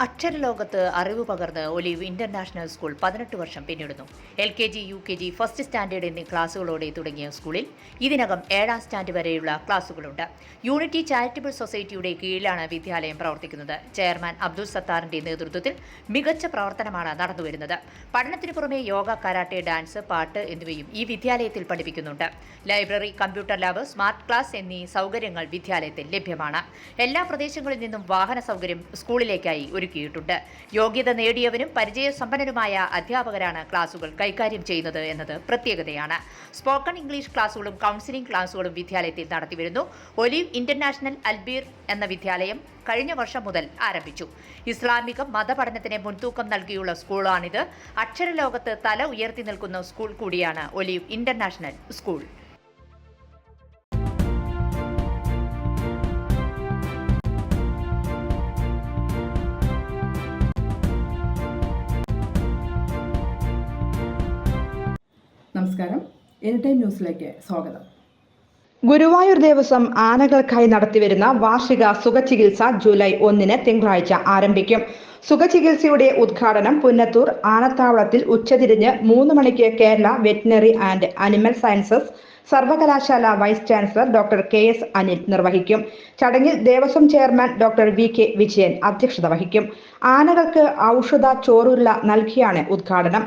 അക്ഷരലോകത്ത് അറിവ് പകർന്ന് olive international school 18 വർഷം പിന്നിടുന്നു. LKG, UKG, ഫസ്റ്റ് സ്റ്റാൻഡേർഡ് എന്നീ ക്ലാസുകളോടെ തുടങ്ങിയ സ്കൂളിൽ ഇതിനകം 7ാം സ്റ്റാൻഡ് വരെയുള്ള ക്ലാസുകളുണ്ട്. യൂണിറ്റി ചാരിറ്റബിൾ സൊസൈറ്റിയുടെ കീഴിലാണ് വിദ്യാലയം പ്രവർത്തിക്കുന്നത്. ചെയർമാൻ അബ്ദുൾ സത്താറിന്റെ നേതൃത്വത്തിൽ മികച്ച പ്രവർത്തനമാണ് നടന്നുവരുന്നത്. പഠനത്തിനു പുറമെ യോഗ, കരാട്ടെ, ഡാൻസ്, പാട്ട് എന്നിവയും ഈ വിദ്യാലയത്തിൽ പഠിപ്പിക്കുന്നുണ്ട്. Library, computer lab, smart class എന്നീ സൗകര്യങ്ങൾ വിദ്യാലയത്തിൽ ലഭ്യമാണ്. എല്ലാ പ്രദേശങ്ങളിൽ നിന്നും വാഹന സൗകര്യം സ്കൂളിലേക്കായി ഒരുക്കിയിട്ടുണ്ട്. യോഗ്യത നേടിയവരും പരിചയസമ്പന്നരുമായ അധ്യാപകരാണ് ക്ലാസുകൾ കൈകാര്യം ചെയ്യുന്നത് എന്നത് പ്രത്യേകതയാണ്. സ്പോക്കൺ ഇംഗ്ലീഷ് ക്ലാസുകളും കൗൺസിലിംഗ് ക്ലാസുകളും വിദ്യാലയത്തിൽ നടത്തിവരുന്നു. ഒലിവ് ഇന്റർനാഷണൽ അൽബീർ എന്ന വിദ്യാലയം കഴിഞ്ഞ വർഷം മുതൽ ആരംഭിച്ചു. ഇസ്ലാമിക മതപഠനത്തിന് മുൻതൂക്കം നൽകിയുള്ള സ്കൂളാണിത്. അക്ഷരലോകത്ത് തല ഉയർത്തി നിൽക്കുന്ന സ്കൂൾ കൂടിയാണ് ഒലിവ് ഇന്റർനാഷണൽ സ്കൂൾ. നമസ്കാരം, എനി ടൈം ന്യൂസിലേക്ക് സ്വാഗതം. ഗുരുവായൂർ ദേവസ്വം ആനകൾക്കായി നടത്തിവരുന്ന വാർഷിക സുഖചികിത്സ ജൂലൈ 1 തിങ്കളാഴ്ച ആരംഭിക്കും. സുഖചികിത്സയുടെ ഉദ്ഘാടനം പുന്നത്തൂർ ആനത്താവളത്തിൽ ഉച്ചതിരിഞ്ഞ് 3 മണിക്ക് Kerala veterinary and animal sciences സർവകലാശാല vice chancellor doctor KS Anil നിർവഹിക്കും. ചടങ്ങിൽ Devaswom chairman doctor VK Vijayan അധ്യക്ഷത വഹിക്കും. ആനകൾക്ക് ഔഷധ ചോറുരുള നൽകിയാണ് ഉദ്ഘാടനം.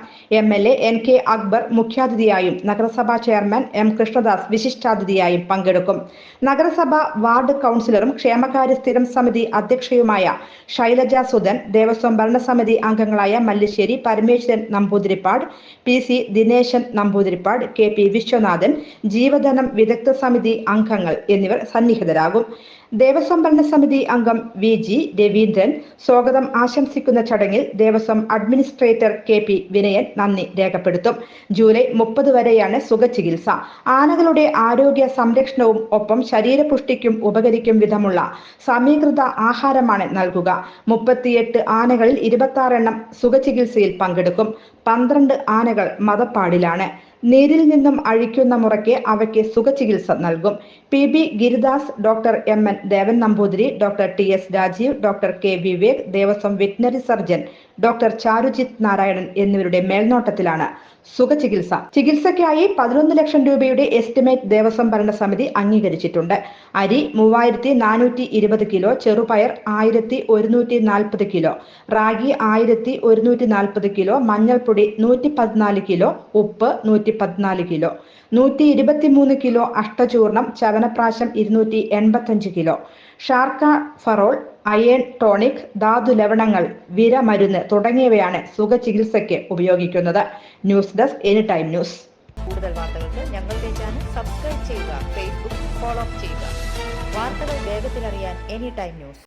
MLA NK അക്ബർ മുഖ്യാതിഥിയായും നഗരസഭാ ചെയർമാൻ M കൃഷ്ണദാസ് വിശിഷ്ടാതിഥിയായും പങ്കെടുക്കും. നഗരസഭ വാർഡ് കൗൺസിലറും ക്ഷേമകാര്യ സ്ഥിരം സമിതി അധ്യക്ഷയുമായ ശൈലജ സുധൻ, ദേവസ്വം ഭരണസമിതി അംഗങ്ങളായ മല്ലിശ്ശേരി പരമേശ്വരൻ നമ്പൂതിരിപ്പാട്, PC ദിനേശൻ നമ്പൂതിരിപ്പാട്, KP വിശ്വനാഥൻ, ജീവധനം വിദഗ്ധ സമിതി അംഗങ്ങൾ എന്നിവർ സന്നിഹിതരാകും. ദേവസ്വം ഭരണസമിതി അംഗം VG രവീന്ദ്രൻ സ്വാഗതം ആശംസിക്കുന്ന ചടങ്ങിൽ ദേവസ്വം അഡ്മിനിസ്ട്രേറ്റർ KP വിനയൻ നന്ദി രേഖപ്പെടുത്തും. ജൂലൈ 30 വരെയാണ് സുഖചികിത്സ. ആനകളുടെ ആരോഗ്യ സംരക്ഷണവും ഒപ്പം ശരീരപുഷ്ടിക്കും ഉപകരിക്കും വിധമുള്ള സമീകൃത ആഹാരമാണ് നൽകുക. 38 ആനകളിൽ 26 എണ്ണം സുഖചികിത്സയിൽ പങ്കെടുക്കും. 12 ആനകൾ മതപ്പാടിലാണ്. നീരിൽ നിന്നും അഴിക്കുന്ന മുറയ്ക്ക് അവയ്ക്ക് സുഖചികിത്സ നൽകും. PB Giridas, doctor MN Devan Namboothiri, doctor TS Rajeev, doctor K Vivek, Devaswom veterinary surgeon doctor Charujith Narayanan എന്നിവരുടെ മേൽനോട്ടത്തിലാണ് ചികിത്സയ്ക്കായി 11 ലക്ഷം രൂപയുടെ എസ്റ്റിമേറ്റ് ദേവസ്വം ഭരണസമിതി അംഗീകരിച്ചിട്ടുണ്ട്. അരി 3420 കിലോ, ചെറുപയർ 1140 കിലോ, റാഗി 1140 കിലോ, മഞ്ഞൾപ്പൊടി 114 കിലോ, ഉപ്പ് 114 kilo, 123 kilo അഷ്ടചൂർണം, ചവനപ്രാശം 285 kilo, ഷാർക്ക ഫറോൾ, iron tonic, ധാതു ലവണങ്ങൾ, വിരമരുന്ന് തുടങ്ങിയവയാണ് സുഖചികിത്സയ്ക്ക് ഉപയോഗിക്കുന്നത്. News desk any time news. കൂടുതൽ വാർത്തകൾക്ക് ഞങ്ങളുടെ ചാനൽ സബ്സ്ക്രൈബ് ചെയ്യുക, Facebook ഫോളോ ചെയ്യുക. വാർത്തകൾ വേഗത്തിലറിയാൻ എനി ടൈം ന്യൂസ്.